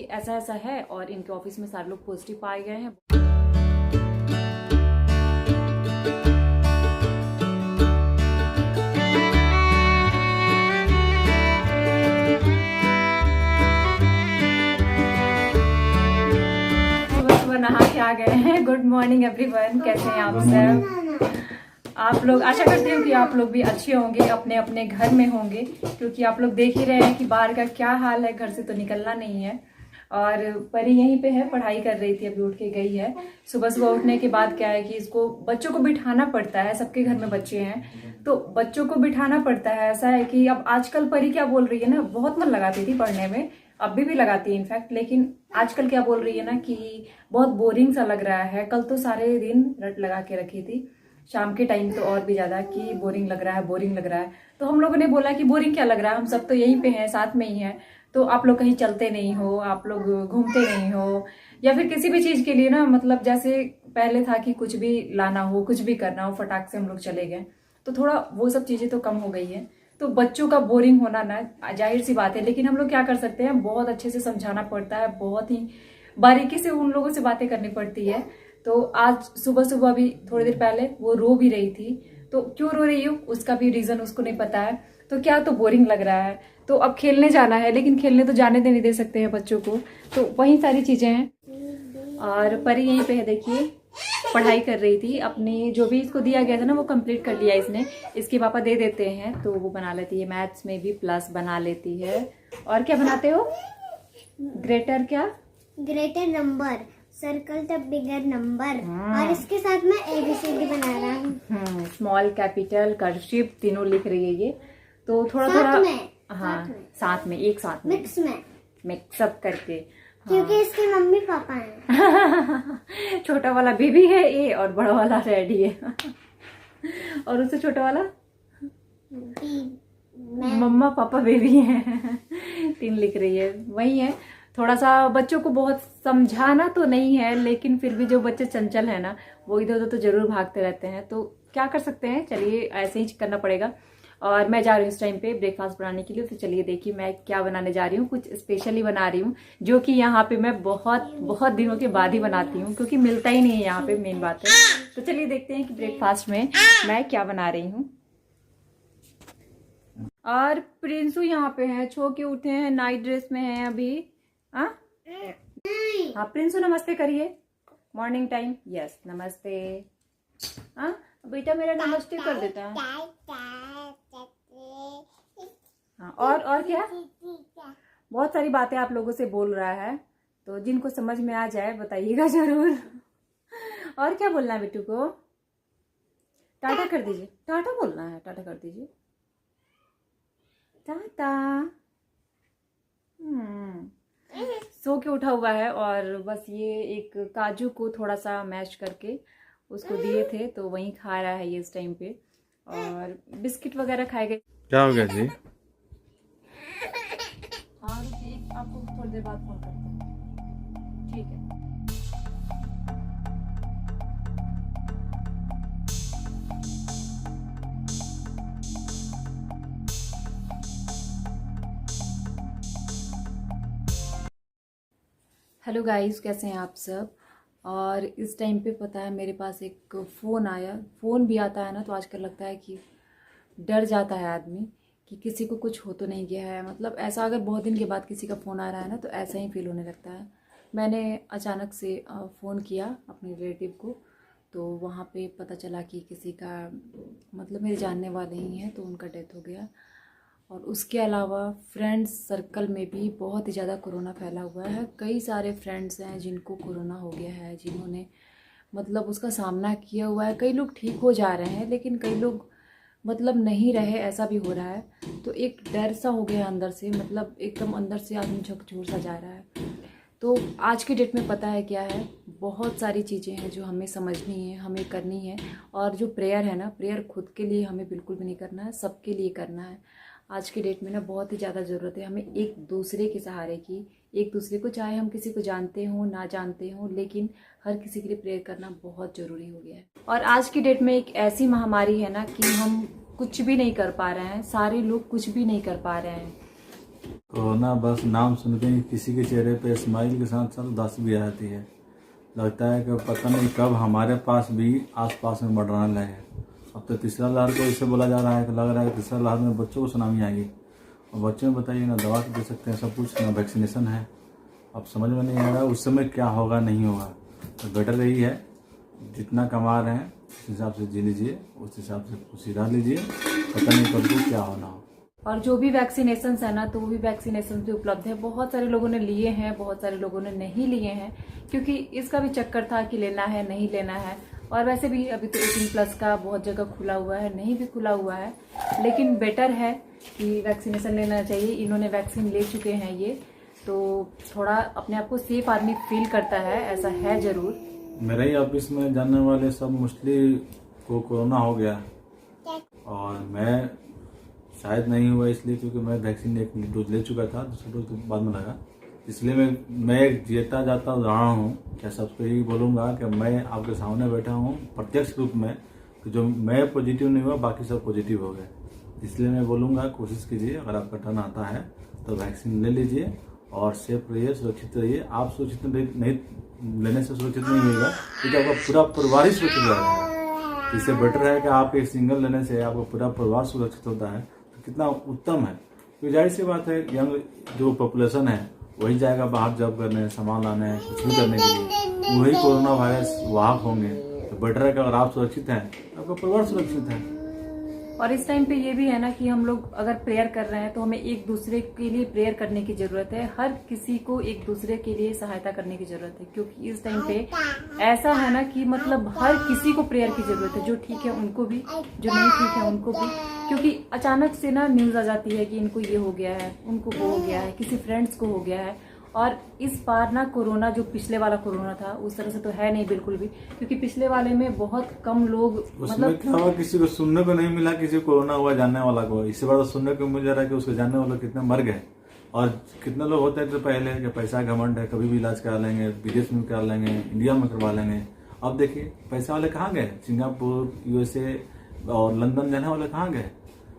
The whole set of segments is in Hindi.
ऐसा ऐसा है और इनके ऑफिस में सारे लोग पॉजिटिव पाए गए हैं। सुबह नहा के आ गए हैं। गुड मॉर्निंग एवरीवन, कैसे हैं आप सब? आप लोग, आशा करती हूँ कि आप लोग भी अच्छे होंगे, अपने अपने घर में होंगे, क्योंकि आप लोग देख ही रहे हैं कि बाहर का क्या हाल है। घर से तो निकलना नहीं है। और परी यहीं पे है, पढ़ाई कर रही थी, अभी उठ के गई है। सुबह सुबह उठने के बाद क्या है कि इसको बच्चों को बिठाना पड़ता है। सबके घर में बच्चे हैं तो बच्चों को बिठाना पड़ता है। ऐसा है कि अब आजकल परी क्या बोल रही है ना, बहुत मन लगाती थी पढ़ने में, अभी भी लगाती है इनफैक्ट, लेकिन आजकल क्या बोल रही है ना कि बहुत बोरिंग सा लग रहा है। कल तो सारे दिन रट लगा के रखी थी, शाम के टाइम तो और भी ज्यादा, कि बोरिंग लग रहा है, बोरिंग लग रहा है। तो हम लोगों ने बोला कि बोरिंग क्या लग रहा है, हम सब तो यहीं पे हैं, साथ में ही हैं, तो आप लोग कहीं चलते नहीं हो, आप लोग घूमते नहीं हो, या फिर किसी भी चीज के लिए ना, मतलब जैसे पहले था कि कुछ भी लाना हो, कुछ भी करना हो, फटाक से हम लोग चले गए, तो थोड़ा वो सब चीजें तो कम हो गई है। तो बच्चों का बोरिंग होना ना जाहिर सी बात है, लेकिन हम लोग क्या कर सकते हैं, बहुत अच्छे से समझाना पड़ता है, बहुत ही बारीकी से उन लोगों से बातें करनी पड़ती है। तो आज सुबह सुबह भी थोड़ी देर पहले वो रो भी रही थी, तो क्यों रो रही हो उसका भी रीजन उसको नहीं पता है। तो क्या, तो बोरिंग लग रहा है, तो अब खेलने जाना है, लेकिन खेलने तो जाने नहीं दे सकते हैं बच्चों को, तो वही सारी चीजें हैं। और परी यहीं पे है, देखिए पढ़ाई कर रही थी अपनी, जो भी इसको दिया गया था ना वो कंप्लीट कर लिया इसने। इसके पापा दे देते हैं तो वो बना लेती है, मैथ्स में भी प्लस बना लेती है। और क्या बनाते हो? ग्रेटर क्या? Greater number, circle the bigger number. और इसके साथ मैं ABCD बना रहा हूँ। स्मॉल, कैपिटल, कर्सिव तीनों लिख रही है ये, तो थोड़ा साथ थोड़ा में, हाँ साथ में, एक साथ में, मिक्सअप करके, क्योंकि इसके मम्मी पापा हैं। छोटा वाला बेबी है ए और बड़ा वाला रेडी है। और उससे छोटा वाला मम्मा पापा बेबी है। 3 लिख रही है, वही है। थोड़ा सा बच्चों को बहुत समझाना तो नहीं है, लेकिन फिर भी जो बच्चे चंचल है ना, वो इधर उधर तो जरूर भागते रहते हैं, तो क्या कर सकते हैं, चलिए ऐसे ही करना पड़ेगा। और मैं जा रही हूँ इस टाइम पे ब्रेकफास्ट बनाने के लिए, तो चलिए देखिए मैं क्या बनाने जा रही हूँ। कुछ स्पेशली बना रही हूँ, जो कि यहाँ पे मैं बहुत बहुत दिनों के बाद ही बनाती हूँ, क्योंकि मिलता ही नहीं है यहाँ पे, मेन बात है। तो चलिए देखते हैं कि ब्रेकफास्ट में मैं क्या बना रही हूँ। और प्रिंसू यहाँ पे है, छो के उठे हैं, नाइट ड्रेस में है अभी। हाँ प्रिंसू नमस्ते करिए, मॉर्निंग टाइम। यस नमस्ते। हाँ बेटा मेरा नमस्ते कर देता है। हाँ और क्या, बहुत सारी बातें आप लोगों से बोल रहा है, तो जिनको समझ में आ जाए बताइएगा जरूर। और क्या बोलना है बिट्टू को? टाटा कर दीजिए, टाटा बोलना है, टाटा कर दीजिए, टाटा। सो के उठा हुआ है, और बस ये एक काजू को थोड़ा सा मैश करके उसको दिए थे, तो वही खा रहा है ये इस टाइम पे। और बिस्किट वगैरह खाए गए। क्या हो गया जी? हाँ रुकिए, आपको थोड़ी देर बाद फोन करते हैं, ठीक है? हेलो गाइस, कैसे हैं आप सब? और इस टाइम पे पता है मेरे पास एक फ़ोन आया। फ़ोन भी आता है ना तो आजकल लगता है कि डर जाता है आदमी कि किसी को कुछ हो तो नहीं गया है। मतलब ऐसा अगर बहुत दिन के बाद किसी का फ़ोन आ रहा है ना, तो ऐसा ही फील होने लगता है। मैंने अचानक से फ़ोन किया अपने रिलेटिव को, तो वहाँ पे पता चला कि किसी का, मतलब मेरे जानने वाले ही हैं, तो उनका डेथ हो गया। और उसके अलावा फ्रेंड्स सर्कल में भी बहुत ही ज़्यादा कोरोना फैला हुआ है। कई सारे फ्रेंड्स हैं जिनको कोरोना हो गया है, जिन्होंने मतलब उसका सामना किया हुआ है। कई लोग ठीक हो जा रहे हैं, लेकिन कई लोग मतलब नहीं रहे, ऐसा भी हो रहा है। तो एक डर सा हो गया अंदर से, मतलब एकदम अंदर से आदमी झकझोर सा जा रहा है। तो आज के डेट में पता है क्या है, बहुत सारी चीज़ें हैं जो हमें समझनी है, हमें करनी है। और जो प्रेयर है ना, प्रेयर खुद के लिए हमें बिल्कुल भी नहीं करना है, सबके लिए करना है। आज के डेट में ना बहुत ही ज़्यादा ज़रूरत है हमें एक दूसरे के सहारे की, एक दूसरे को, चाहे हम किसी को जानते हों ना जानते हों, लेकिन हर किसी के लिए प्रेयर करना बहुत ज़रूरी हो गया है। और आज की डेट में एक ऐसी महामारी है ना कि हम कुछ भी नहीं कर पा रहे हैं, सारे लोग कुछ भी नहीं कर पा रहे हैं। कोरोना बस नाम सुनते ही किसी के चेहरे पे स्माइल के साथ साथ उदासी भी आ जाती है। लगता है कि पता नहीं कब हमारे पास भी आसपास में बढ़ने लगे। अब तो तीसरा लहर को इससे बोला जा रहा है कि लग रहा है कि तीसरा लहर में बच्चों को सुनामी आएगी। और बच्चों में बताइए ना दवा तो दे सकते हैं सब कुछ, ना वैक्सीनेशन है। अब समझ में नहीं आ रहा उस समय क्या होगा नहीं होगा। तो बेटर यही है जितना कमा रहे हैं उस हिसाब से जी लीजिए, उस हिसाब से खुशी रह लीजिए। पता नहीं कब को क्या होना हो। और जो भी वैक्सीनेशन है ना, तो वो भी वैक्सीनेशन भी उपलब्ध है। बहुत सारे लोगों ने लिए हैं, बहुत सारे लोगों ने नहीं लिए हैं, क्योंकि इसका भी चक्कर था कि लेना है नहीं लेना है। और वैसे भी अभी तो 18+ का बहुत जगह खुला हुआ है, नहीं भी खुला हुआ है, लेकिन बेटर है कि वैक्सीनेशन लेना चाहिए। इन्होंने वैक्सीन ले चुके हैं ये, तो थोड़ा अपने आप को सेफ आदमी फील करता है, ऐसा है जरूर। मेरे ही ऑफिस में जानने वाले सब मोस्टली को कोरोना हो गया, और मैं शायद नहीं हुआ इसलिए क्योंकि मैं वैक्सीन एक डोज ले चुका था, दूसरा डोज तो बाद में लगा। इसलिए मैं एक जीता जाता रहा हूँ। क्या सबको यही बोलूँगा कि मैं आपके सामने बैठा हूँ प्रत्यक्ष रूप में कि जो मैं पॉजिटिव नहीं हुआ बाकी सब पॉजिटिव हो गए। इसलिए मैं बोलूँगा कोशिश कीजिए, अगर आपका टर्न आता है तो वैक्सीन ले लीजिए और सेफ रहिए, सुरक्षित रहिए। आप सुरक्षित नहीं लेने से सुरक्षित नहीं होगा क्योंकि आपका पूरा परिवार ही सुरक्षित रहेगा। इससे बेटर है कि आप एक सिंगल लेने से आपका पूरा परिवार सुरक्षित होता है, तो कितना उत्तम है। तो जाहिर सी बात है यंग जो पॉपुलेशन है वही जाएगा बाहर जॉब करने, सामान लाने, कुछ भी करने के लिए, वही कोरोना वायरस वाहक होंगे। तो बेटर है कि अगर आप सुरक्षित हैं तो आपका परिवार सुरक्षित है। और इस टाइम पे ये भी है ना कि हम लोग अगर प्रेयर कर रहे हैं तो हमें एक दूसरे के लिए प्रेयर करने की जरूरत है। हर किसी को एक दूसरे के लिए सहायता करने की जरूरत है, क्योंकि इस टाइम पे ऐसा है ना कि मतलब हर किसी को प्रेयर की जरूरत है। जो ठीक है उनको भी, जो नहीं ठीक है उनको भी, क्योंकि अचानक से ना न्यूज आ जाती है कि इनको ये हो गया है, उनको वो हो गया है, किसी फ्रेंड्स को हो गया है। और इस बार ना कोरोना जो पिछले वाला कोरोना था उस तरह से तो है नहीं बिल्कुल भी, क्योंकि पिछले वाले में बहुत कम लोग उसमें क्या हुआ, किसी को सुनने को नहीं मिला किसी को कोरोना हुआ जानने वाला को। इससे बड़ा सुनने को मिल जा रहा है कि उसके जानने वाले कितने मर गए। और कितने लोग होते थे पहले कि पैसा घमंड है, कभी भी इलाज करा लेंगे, विदेश में करा लेंगे, इंडिया में करवा लेंगे। अब देखिए पैसा वाले कहाँ गए, सिंगापुर, USA और लंदन जाने वाले कहाँ गए।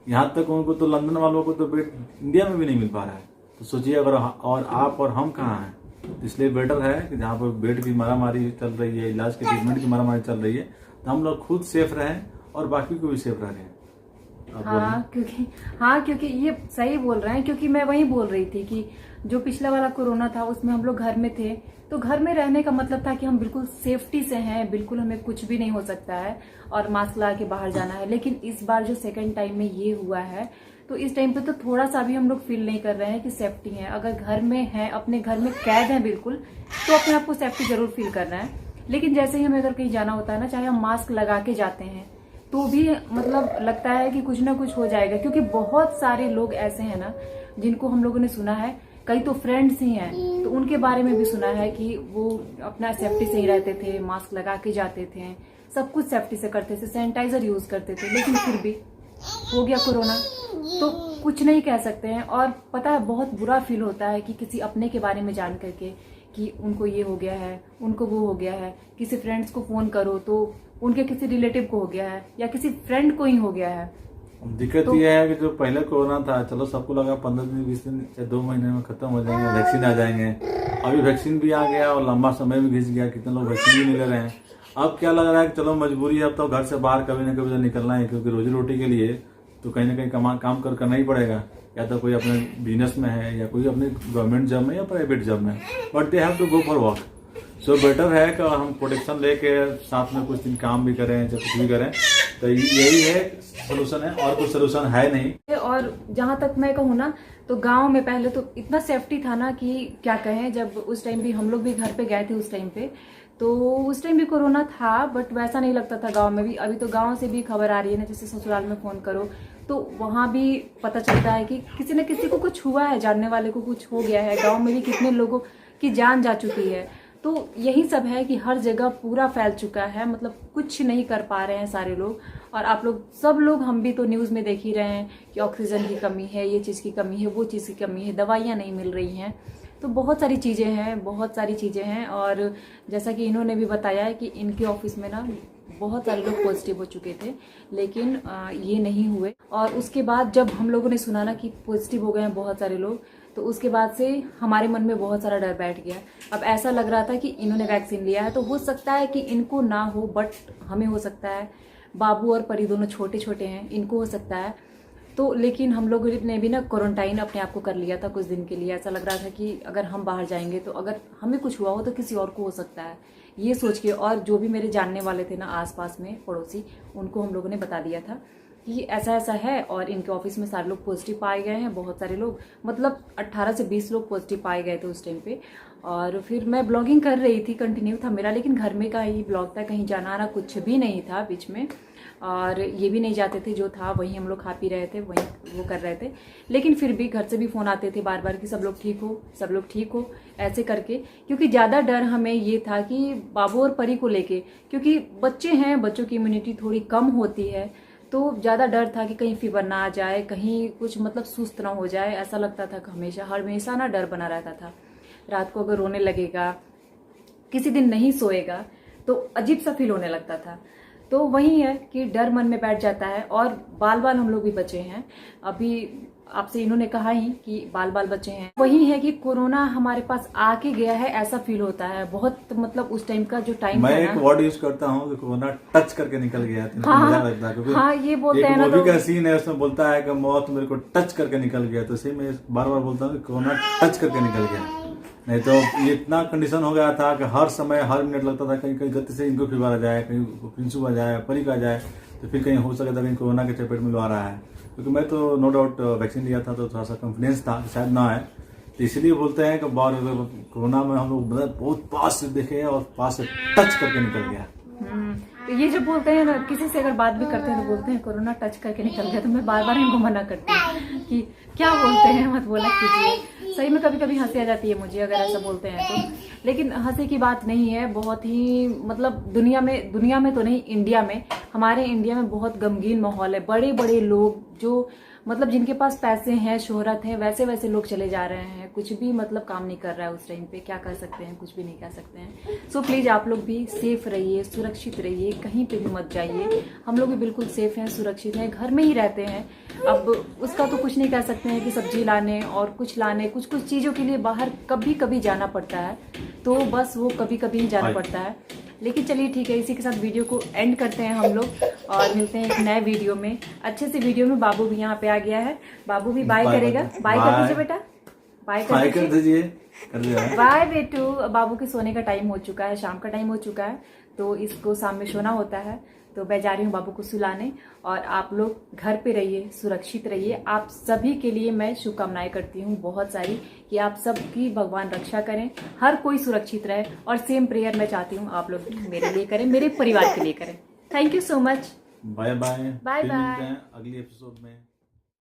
यहाँ तक उनको तो लंदन वालों को तो बेड इंडिया में भी नहीं मिल पा रहा है। तो सोचिए अगर और आप और हम कहाँ हैं। तो इसलिए बेटर है कि जहाँ पर बेड की मारामारी चल रही है, इलाज के ट्रीटमेंट की मारामारी चल रही है, तो हम लोग खुद सेफ रहें और बाकी को भी सेफ रखें। हाँ, क्योंकि ये सही बोल रहे हैं, क्योंकि मैं वही बोल रही थी कि जो पिछला वाला कोरोना था उसमें हम लोग घर में थे, तो घर में रहने का मतलब था कि हम बिल्कुल सेफ्टी से हैं, बिल्कुल हमें कुछ भी नहीं हो सकता है और मास्क लगा के बाहर जाना है। लेकिन इस बार जो सेकंड टाइम में ये हुआ है, तो इस टाइम पे तो थोड़ा सा भी हम लोग फील नहीं कर रहे हैं कि सेफ्टी है। अगर घर में है, अपने घर में कैद है बिल्कुल, तो अपने आप को सेफ्टी जरूर फील कर रहे हैं। लेकिन जैसे ही हमें अगर कहीं जाना होता है ना, चाहे हम मास्क लगा के जाते हैं, तो भी मतलब लगता है कि कुछ ना कुछ हो जाएगा। क्योंकि बहुत सारे लोग ऐसे हैं ना जिनको हम लोगों ने सुना है, कई तो फ्रेंड्स ही हैं, तो उनके बारे में भी सुना है कि वो अपना सेफ्टी से ही रहते थे, मास्क लगा के जाते थे, सब कुछ सेफ्टी से करते थे, सैनिटाइजर यूज करते थे, लेकिन फिर भी हो गया कोरोना। तो कुछ नहीं कह सकते हैं। और पता है बहुत बुरा फील होता है कि किसी अपने के बारे में जान करके कि उनको ये हो गया है, उनको वो हो गया है। किसी फ्रेंड्स को फोन करो तो उनके किसी रिलेटिव को हो गया है या किसी फ्रेंड को ही हो गया है। दिक्कत तो ये है कि जो पहले कोरोना था, चलो सबको लगा 15 दिन 20 दिन या 2 महीने में खत्म हो जाएंगे, वैक्सीन आ जाएंगे। अभी वैक्सीन भी आ गया और लंबा समय भी घिस गया, कितने लोग वैक्सीन भी नहीं ले रहे हैं। अब क्या लग रहा है कि चलो मजबूरी है, अब तो घर से बाहर कभी ना कभी तो निकलना है, क्योंकि रोजी रोटी के लिए तो कहीं ना कहीं काम करना ही पड़ेगा। या तो कोई अपने बिजनेस में है या कोई अपने गवर्नमेंट जॉब में या प्राइवेट जॉब में, but they have to go for work. So better है कि हम प्रोटेक्शन लेके साथ में कुछ दिन काम भी करें या कुछ भी करें, तो यही है सोल्यूशन है, और कुछ सोल्यूशन है नहीं। और जहां तक मैं कहूँ ना, तो गांव में पहले तो इतना सेफ्टी था ना कि क्या कहें। जब उस टाइम भी हम लोग भी घर पे गए थे उस टाइम पे, तो उस टाइम भी कोरोना था, बट वैसा नहीं लगता था गांव में भी। अभी तो गांव से भी खबर आ रही है ना, जैसे ससुराल में फोन करो तो वहां भी पता चलता है कि किसी न किसी को कुछ हुआ है, जानने वाले को कुछ हो गया है। गांव में भी कितने लोगों की जान जा चुकी है। तो यही सब है कि हर जगह पूरा फैल चुका है, मतलब कुछ नहीं कर पा रहे हैं सारे लोग। और आप लोग सब लोग, हम भी तो न्यूज में देख ही रहे हैं कि ऑक्सीजन की कमी है, ये चीज की कमी है, वो चीज की कमी है, दवाइयां नहीं मिल रही हैं। तो बहुत सारी चीजें हैं, बहुत सारी चीजें हैं। और जैसा कि इन्होंने भी बताया है कि इनके ऑफिस में ना बहुत सारे लोग पॉजिटिव हो चुके थे, लेकिन ये नहीं हुए। और उसके बाद जब हम लोगों ने सुना ना कि पॉजिटिव हो गए हैं बहुत सारे लोग, तो उसके बाद से हमारे मन में बहुत सारा डर बैठ गया। अब ऐसा लग रहा था कि इन्होंने वैक्सीन लिया है तो हो सकता है कि इनको ना हो, बट हमें हो सकता है। बाबू और परी दोनों छोटे छोटे हैं, इनको हो सकता है। तो लेकिन हम लोग ने भी ना क्वारंटाइन अपने आप को कर लिया था कुछ दिन के लिए। ऐसा लग रहा था कि अगर हम बाहर जाएंगे तो अगर हमें कुछ हुआ हो तो किसी और को हो सकता है, ये सोच के। और जो भी मेरे जानने वाले थे ना आसपास में पड़ोसी, उनको हम लोगों ने बता दिया था कि ऐसा ऐसा है। और इनके ऑफिस में सारे लोग पॉजिटिव पाए गए हैं, बहुत सारे लोग, मतलब 18 से 20 लोग पॉजिटिव पाए गए थे उस टाइम पे। और फिर मैं ब्लॉगिंग कर रही थी, कंटिन्यू था मेरा, लेकिन घर में का ही ब्लॉग था, कहीं जाना आना कुछ भी नहीं था बीच में। और ये भी नहीं जाते थे, जो था वही हम लोग खा पी रहे थे, वही वो कर रहे थे। लेकिन फिर भी घर से भी फ़ोन आते थे बार बार कि सब लोग ठीक हो, सब लोग ठीक हो, ऐसे करके। क्योंकि ज़्यादा डर हमें ये था कि बाबू और परी को लेके, क्योंकि बच्चे हैं, बच्चों की इम्यूनिटी थोड़ी कम होती है, तो ज़्यादा डर था कि कहीं फीवर ना आ जाए, कहीं कुछ मतलब सुस्त ना हो जाए। ऐसा लगता था कि हमेशा ना डर बना रहता था। रात को अगर रोने लगेगा, किसी दिन नहीं सोएगा तो अजीब सा फील होने लगता था। तो वही है कि डर मन में बैठ जाता है। और बाल बाल हम लोग भी बचे हैं, अभी आपसे इन्होंने कहा ही कि बाल बाल बचे हैं। वही है कि कोरोना हमारे पास आके गया है, ऐसा फील होता है बहुत। मतलब उस टाइम का जो टाइम मैं था एक वर्ड यूज करता हूँ कि कोरोना टच करके निकल गया है, तो हाँ, मजा लगता है। क्योंकि हाँ, ये बोलते हैं ना, मूवी तो का सीन है, उसमें बोलता है कि मौत मेरे को टच करके निकल गया, तो इसे मैं बार बार बोलता हूँ कि कोरोना टच करके निकल गया। नहीं तो ये इतना कंडीशन हो गया था कि हर समय हर मिनट लगता था कहीं कहीं गति से इनको फीवर आ जाए, कहीं प्रिंसू आ जाए, परी का आ जाए, तो फिर कहीं हो सकता था कहीं कोरोना के चपेट में लो आ रहा है। क्योंकि मैं तो नो डाउट वैक्सीन लिया था तो थोड़ा सा कॉन्फिडेंस था कि शायद ना आए, तो इसलिए बोलते हैं कि कोरोना में हम लोग बहुत पास से देखे और पास से टच करके निकल गया। तो ये जो बोलते हैं ना, किसी से अगर बात भी करते हैं तो बोलते हैं कोरोना टच करके निकल गया, तो मैं बार बार इनको मना करती हूँ कि क्या बोलते हैं, मत बोला कीजिए। सही में कभी कभी हंसी आ जाती है मुझे अगर ऐसा बोलते हैं तो, लेकिन हंसी की बात नहीं है। बहुत ही मतलब दुनिया में तो नहीं, इंडिया में, हमारे इंडिया में बहुत गमगीन माहौल है। बड़े बड़े लोग जो मतलब जिनके पास पैसे हैं, शोहरत है, वैसे वैसे लोग चले जा रहे हैं। कुछ भी मतलब काम नहीं कर रहा है उस टाइम पे, क्या कर सकते हैं, कुछ भी नहीं कर सकते हैं। सो प्लीज आप लोग भी सेफ रहिए, सुरक्षित रहिए, कहीं पे भी मत जाइए। हम लोग भी बिल्कुल सेफ हैं, सुरक्षित हैं, घर में ही रहते हैं। अब उसका तो कुछ नहीं कह सकते हैं कि सब्जी लाने और कुछ लाने, कुछ कुछ चीजों के लिए बाहर कभी कभी जाना पड़ता है, तो बस वो कभी कभी ही जाना पड़ता है। लेकिन चलिए ठीक है, इसी के साथ वीडियो को एंड करते हैं हम लोग और मिलते हैं एक नए वीडियो में, अच्छे से वीडियो में। बाबू भी यहाँ पे आ गया है, बाबू भी बाय करेगा। बाय कर दीजिए बेटा, बाय कर दीजिए। बाय बेटू। बाबू के सोने का टाइम हो चुका है, शाम का टाइम हो चुका है, तो इसको शाम में सोना होता है, तो मैं जा रही हूँ बाबू को सुलाने। और आप लोग घर पे रहिए, सुरक्षित रहिए। आप सभी के लिए मैं शुभकामनाएं करती हूँ बहुत सारी, कि आप सबकी भगवान रक्षा करें, हर कोई सुरक्षित रहे। और सेम प्रेयर मैं चाहती हूँ आप लोग मेरे लिए करें, मेरे परिवार के लिए करें। Thank you so much. Bye bye, bye bye, मिलते हैं अगली एपिसोड में।